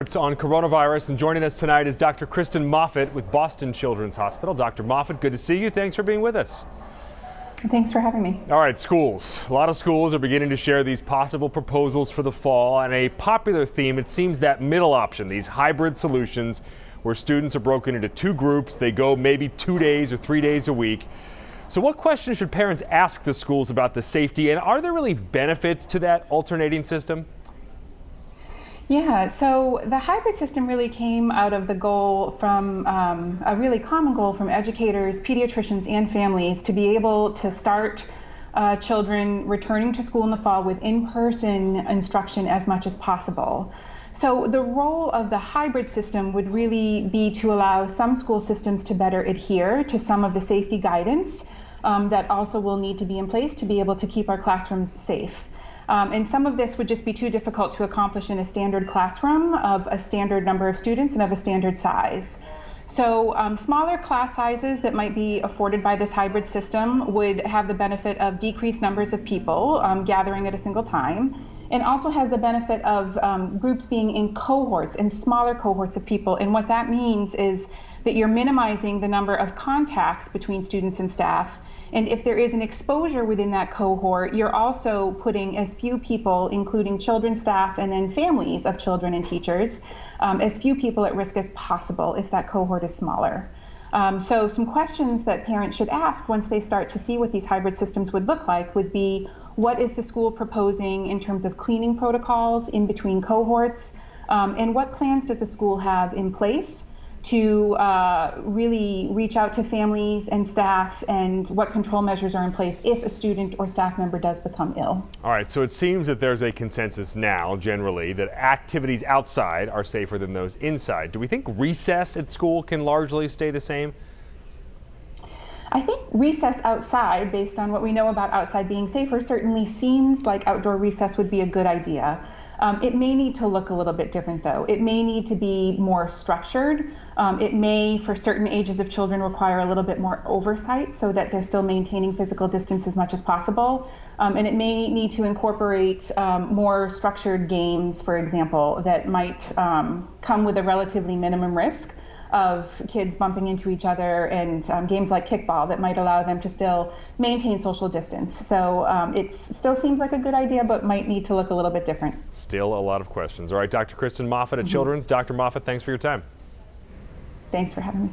It's on coronavirus, and joining us tonight is Dr. Kristen Moffitt with Boston Children's Hospital. Dr. Moffitt, good to see you. Thanks for being with us. Thanks for having me. All right, schools. A lot of schools are beginning to share these possible proposals for the fall, and a popular theme, it seems, that middle option, these hybrid solutions where students are broken into two groups. They go maybe 2 days or 3 days a week. So what questions should parents ask the schools about the safety, and are there really benefits to that alternating system? Yeah, so the hybrid system really came out of the goal from a really common goal from educators, pediatricians, and families to be able to start children returning to school in the fall with in-person instruction as much as possible. So the role of the hybrid system would really be to allow some school systems to better adhere to some of the safety guidance that also will need to be in place to be able to keep our classrooms safe. And some of this would just be too difficult to accomplish in a standard classroom of a standard number of students and of a standard size. So smaller class sizes that might be afforded by this hybrid system would have the benefit of decreased numbers of people gathering at a single time, and also has the benefit of groups being in cohorts and smaller cohorts of people. And what that means is that you're minimizing the number of contacts between students and staff. And if there is an exposure within that cohort, you're also putting as few people, including children, staff, and then families of children and teachers, as few people at risk as possible if that cohort is smaller. So some questions that parents should ask once they start to see what these hybrid systems would look like would be, what is the school proposing in terms of cleaning protocols in between cohorts? And what plans does the school have in place to really reach out to families and staff, and what control measures are in place if a student or staff member does become ill? All right, so it seems that there's a consensus now, generally, that activities outside are safer than those inside. Do we think recess at school can largely stay the same? I think recess outside, based on what we know about outside being safer, certainly seems like outdoor recess would be a good idea. It may need to look a little bit different, though. It may need to be more structured. It may, for certain ages of children, require a little bit more oversight so that they're still maintaining physical distance as much as possible. And it may need to incorporate more structured games, for example, that might come with a relatively minimum risk of kids bumping into each other, and games like kickball that might allow them to still maintain social distance. So it still seems like a good idea, but might need to look a little bit different. Still a lot of questions. All right, Dr. Kristen Moffitt at Children's. Dr. Moffitt, thanks for your time. Thanks for having me.